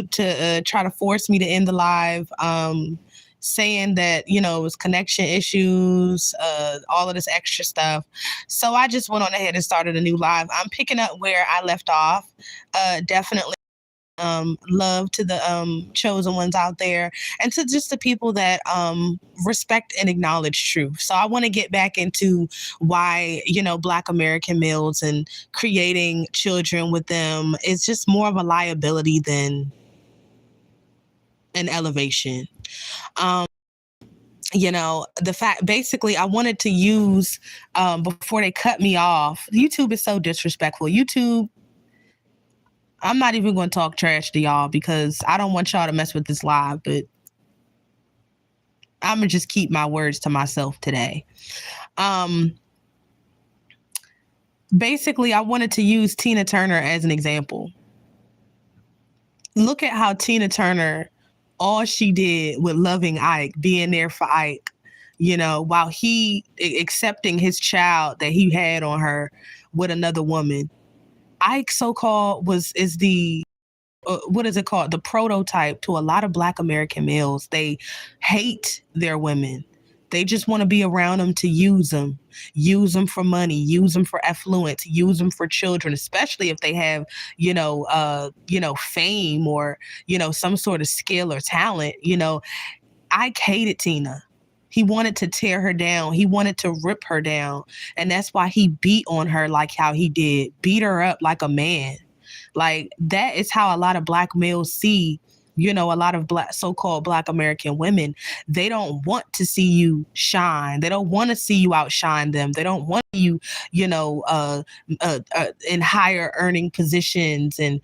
to try to force me to end the live, saying that, it was connection issues, all of this extra stuff. So I just went on ahead and started a new live. I'm picking up where I left off. Definitely love to the chosen ones out there, and to just the people that respect and acknowledge truth. So I want to get back into why, Black American males and creating children with them is just more of a liability than an elevation. um the fact, basically, I wanted to use, before they cut me off. YouTube is so disrespectful. YouTube, I'm not even going to talk trash to y'all because I don't want y'all to mess with this live, but I'm going to just keep my words to myself today. Um, Basically, I wanted to use Tina Turner as an example. Look at how Tina Turner, all she did with loving Ike, being there for Ike, while he accepting his child that he had on her with another woman. Ike, so-called, is the what is it called? The prototype to a lot of Black American males. They hate their women. They just want to be around them to use them for money, use them for affluence, use them for children, especially if they have, fame or, some sort of skill or talent. Ike hated Tina. He wanted to tear her down. He wanted to rip her down. And that's why he beat on her like how he did, beat her up like a man. Like, that is how a lot of Black males see, a lot of so-called Black American women. They don't want to see you shine. They don't want to see you outshine them. They don't want you, in higher earning positions and,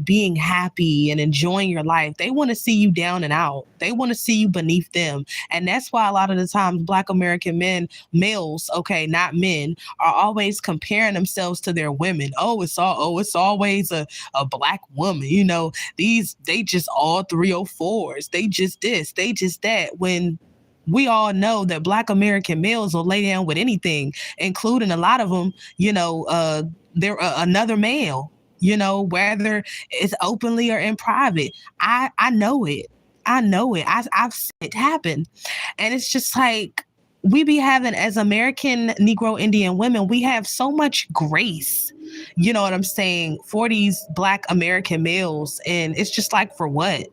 being happy and enjoying your life. They want to see you down and out. They want to see you beneath them. And that's why a lot of the times Black American males, okay, not men, are always comparing themselves to their women. It's always a Black woman, they just all 304s. They just this, they just that. When we all know that Black American males will lay down with anything, including a lot of them, they're another male, whether it's openly or in private. I know it. I've seen it happen. And it's just like, we be having, as American Negro Indian women, we have so much grace, you know what I'm saying, for these Black American males. And it's just like, for what?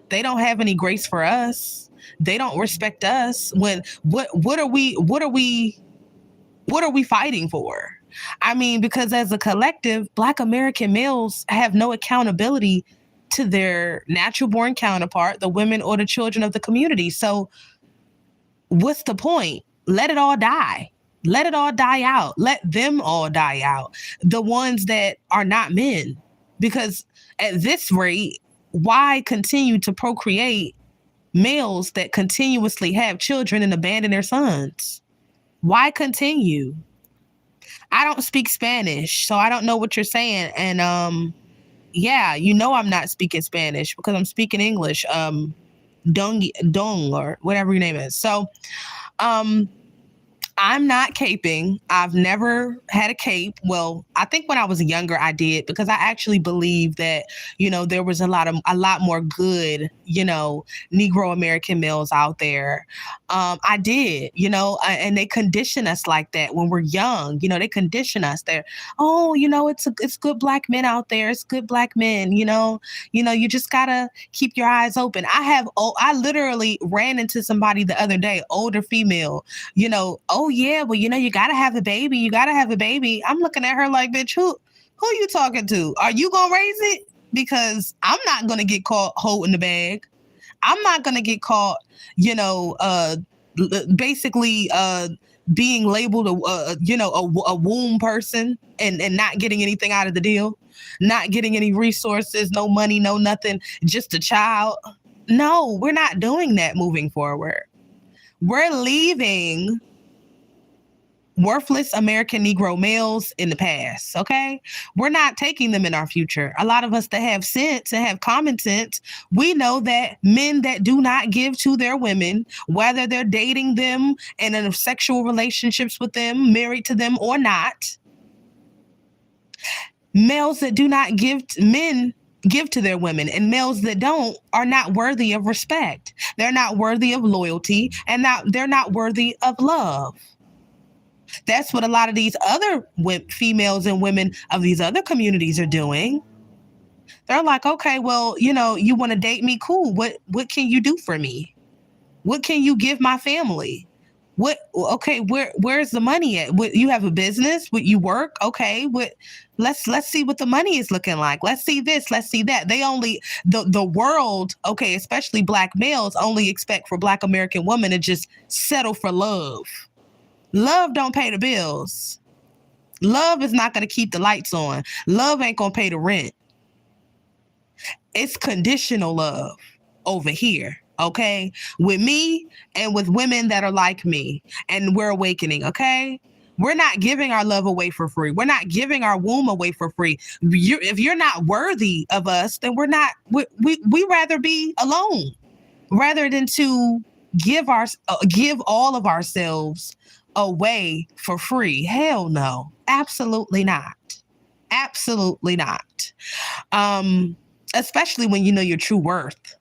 They don't have any grace for us. They don't respect us. What are we fighting for? I mean, because as a collective, Black American males have no accountability to their natural born counterpart, the women or the children of the community. So what's the point? Let it all die. Let it all die out. Let them all die out. The ones that are not men. Because at this rate, why continue to procreate males that continuously have children and abandon their sons? Why continue? I don't speak Spanish, so I don't know what you're saying. And yeah, I'm not speaking Spanish because I'm speaking English. Dong or whatever your name is. So I'm not caping. I've never had a cape. Well, I think when I was younger, I did, because I actually believe that, there was a lot more good, Negro American males out there. I did, and they condition us like that when we're young. They condition us. They're, it's good Black men out there. It's good Black men. You just gotta keep your eyes open. I literally ran into somebody the other day, older female, oh yeah, well, you gotta have a baby. You gotta have a baby. I'm looking at her like, bitch, who you talking to? Are you gonna raise it? Because I'm not gonna get caught holding the bag. I'm not gonna get caught, basically being labeled a womb person and not getting anything out of the deal, not getting any resources, no money, no nothing, just a child. No, we're not doing that moving forward. We're leaving worthless American Negro males in the past, okay? We're not taking them in our future. A lot of us that have sense and have common sense, we know that men that do not give to their women, whether they're dating them and in sexual relationships with them, married to them or not, males that do not give men give to their women, and males that don't are not worthy of respect. They're not worthy of loyalty, and they're not worthy of love. That's what a lot of these other females and women of these other communities are doing. They're like, okay, well, you want to date me? Cool. What can you do for me? What can you give my family? What okay, where's the money at? What, you have a business? What, you work? Okay, let's see what the money is looking like. Let's see this, let's see that. They only the world, okay, especially black males only expect for black American women to just settle for love. Love don't pay the bills. Love is not going to keep the lights on. Love ain't going to pay the rent. It's conditional love over here, okay? With me and with women that are like me, and we're awakening, okay? We're not giving our love away for free. We're not giving our womb away for free. If you're not worthy of us, then we're not. We rather be alone rather than to give all of ourselves away for free. Hell no, absolutely not. Absolutely not. Especially when you know your true worth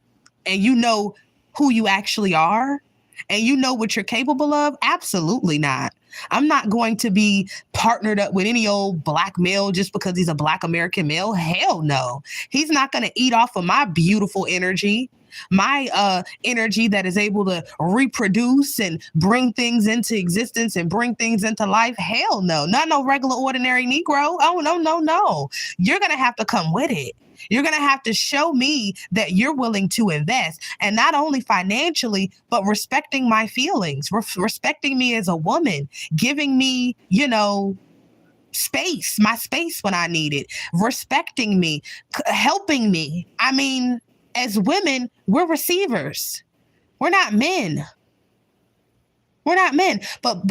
and you know who you actually are and you know what you're capable of. Absolutely not. I'm not going to be partnered up with any old black male just because he's a black American male. Hell no. He's not going to eat off of my beautiful energy, my energy that is able to reproduce and bring things into existence and bring things into life. Hell no. Not no regular ordinary Negro. Oh, no, no, no. You're going to have to come with it. You're going to have to show me that you're willing to invest, and not only financially, but respecting my feelings, respecting me as a woman, giving me, space, my space when I need it, respecting me, helping me. I mean, as women, we're receivers. We're not men. We're not men. But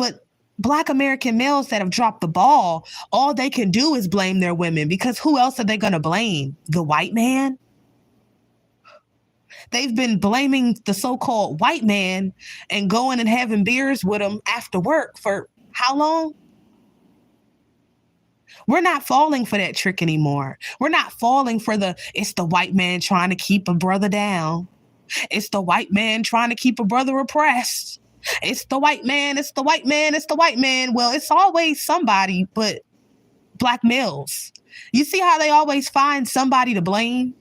Black American males that have dropped the ball, all they can do is blame their women, because who else are they going to blame? The white man? They've been blaming the so-called white man and going and having beers with him after work for how long? We're not falling for that trick anymore. We're not falling for it's the white man trying to keep a brother down. It's the white man trying to keep a brother oppressed. It's the white man, it's the white man, it's the white man. Well, it's always somebody but black males. You see how they always find somebody to blame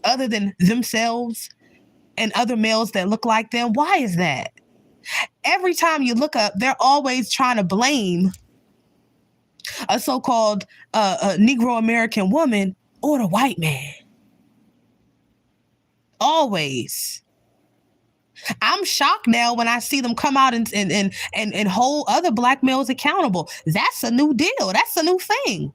other than themselves and other males that look like them? Why is that? Every time you look up, they're always trying to blame a so-called Negro American woman or the white man. Always. I'm shocked now when I see them come out and hold other black males accountable. That's a new deal. That's a new thing.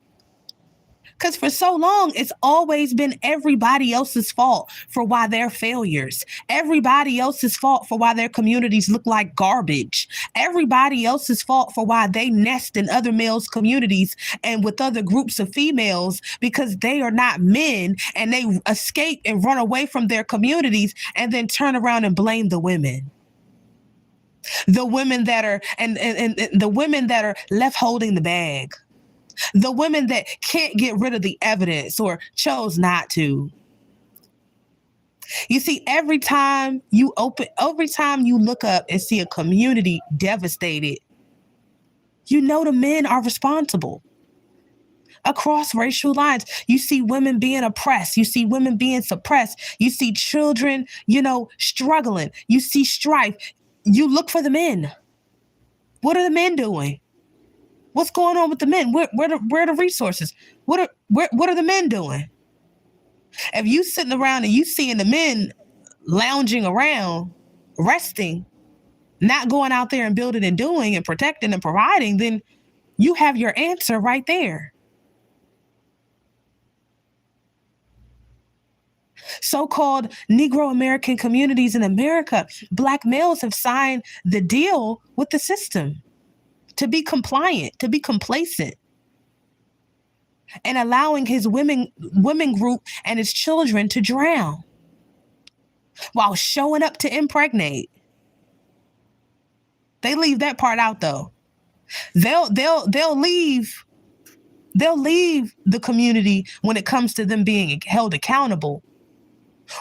Because for so long, it's always been everybody else's fault for why they're failures. Everybody else's fault for why their communities look like garbage. Everybody else's fault for why they nest in other males' communities and with other groups of females, because they are not men, and they escape and run away from their communities and then turn around and blame the women. The women that are and the women that are left holding the bag. The women that can't get rid of the evidence or chose not to. You see, every time you look up and see a community devastated, you know the men are responsible. Across racial lines, you see women being oppressed. You see women being suppressed. You see children, struggling. You see strife. You look for the men. What are the men doing? What's going on with the men? Where are the resources? What are the men doing? If you sitting around and you seeing the men lounging around, resting, not going out there and building and doing and protecting and providing, then you have your answer right there. So-called Negro American communities in America, black males have signed the deal with the system to be compliant, to be complacent, and allowing his women group and his children to drown while showing up to impregnate. They leave that part out though. They'll leave They'll leave the community when it comes to them being held accountable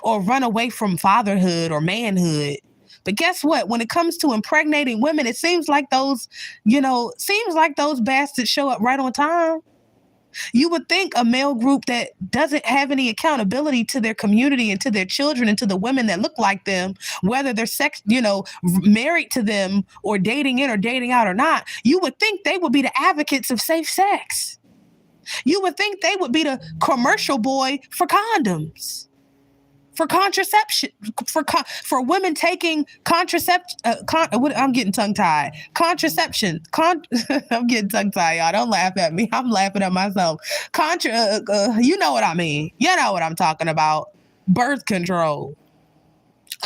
or run away from fatherhood or manhood. But guess what? When it comes to impregnating women, it seems like those bastards show up right on time. You would think a male group that doesn't have any accountability to their community and to their children and to the women that look like them, whether they're married to them or dating in or dating out or not, you would think they would be the advocates of safe sex. You would think they would be the commercial boy for condoms, for contraception, for women taking contraception. I'm getting tongue tied. Contraception. I'm getting tongue tied, y'all. Don't laugh at me. I'm laughing at myself. You know what I mean. You know what I'm talking about. Birth control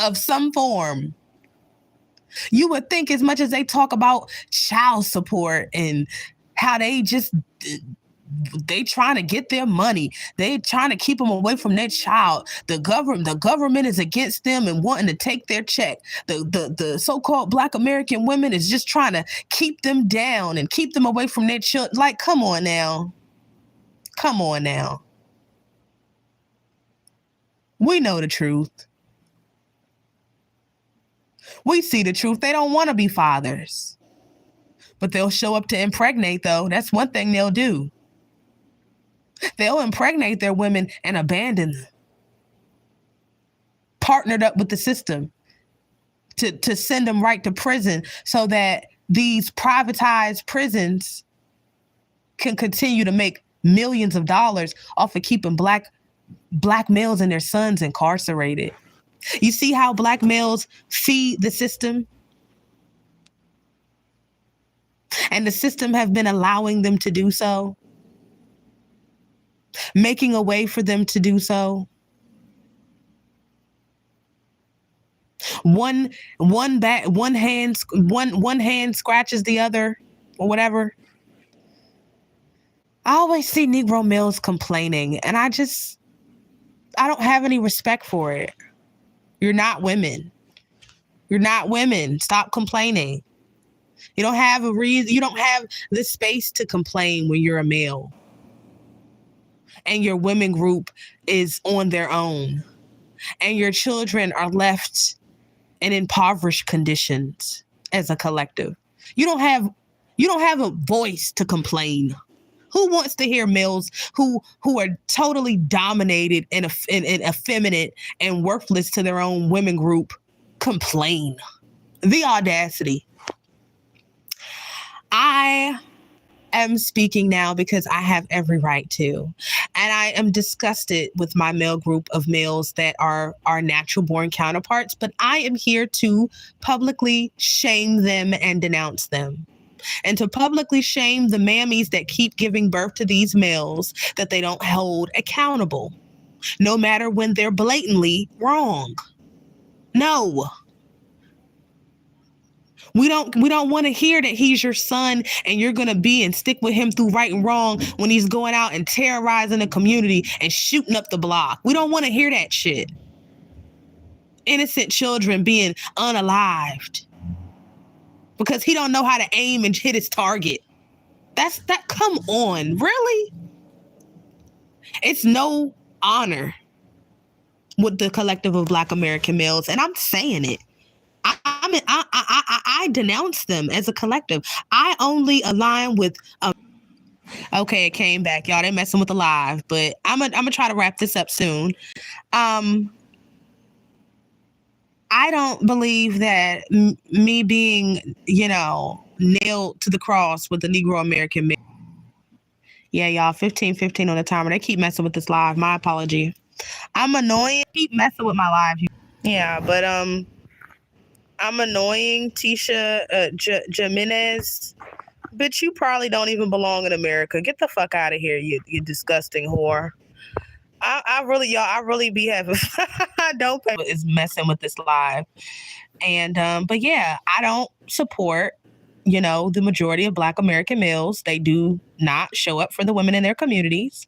of some form. You would think, as much as they talk about child support and how they trying to get their money. They trying to keep them away from their child. The government is against them and wanting to take their check. The so-called Black American women is just trying to keep them down and keep them away from their children. Like, come on now. Come on now. We know the truth. We see the truth. They don't want to be fathers. But they'll show up to impregnate, though. That's one thing they'll do. They'll impregnate their women and abandon them. Partnered up with the system to send them right to prison so that these privatized prisons can continue to make millions of dollars off of keeping black males and their sons incarcerated. You see how black males feed the system? And the system have been allowing them to do so, making a way for them to do so. One hand scratches the other, or whatever. I always see Negro males complaining, and I don't have any respect for it. You're not women. You're not women. Stop complaining. You don't have a reason. You don't have the space to complain when you're a male. And your women group is on their own. And your children are left in impoverished conditions as a collective. You don't have a voice to complain. Who wants to hear males who are totally dominated and effeminate and worthless to their own women group complain? The audacity. I am speaking now because I have every right to. And I am disgusted with my male group of males that are our natural born counterparts, but I am here to publicly shame them and denounce them. And to publicly shame the mammies that keep giving birth to these males that they don't hold accountable, no matter when they're blatantly wrong. No. We don't want to hear that he's your son and you're going to be and stick with him through right and wrong when he's going out and terrorizing the community and shooting up the block. We don't want to hear that shit. Innocent children being unalived because he don't know how to aim and hit his target. Come on, really? It's no honor with the collective of Black American males, and I'm saying it. I denounce them as a collective. I only align with. Okay, it came back, y'all. They're messing with the live, but I'm gonna try to wrap this up soon. I don't believe that me being, nailed to the cross with the Negro American male. Yeah, y'all, 15:15 on the timer. They keep messing with this live. My apology. I'm annoying. Keep messing with my live. Yeah, but I'm annoying, Tisha Jimenez. Bitch, you probably don't even belong in America. Get the fuck out of here, you disgusting whore. I really be having don't pay is messing with this live. And but yeah, I don't support, the majority of Black American males. They do not show up for the women in their communities.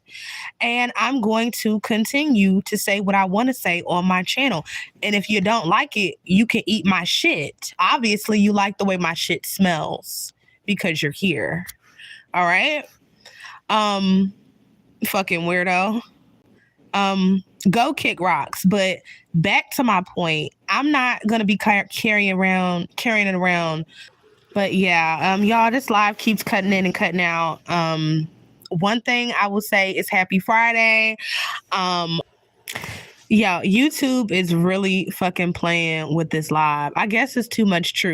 And I'm going to continue to say what I want to say on my channel. And if you don't like it, you can eat my shit. Obviously, you like the way my shit smells because you're here. All right. Fucking weirdo. Go kick rocks. But back to my point, I'm not gonna be carrying it around. But yeah, y'all, this live keeps cutting in and cutting out. One thing I will say is happy Friday. Yeah, YouTube is really fucking playing with this live. I guess it's too much truth.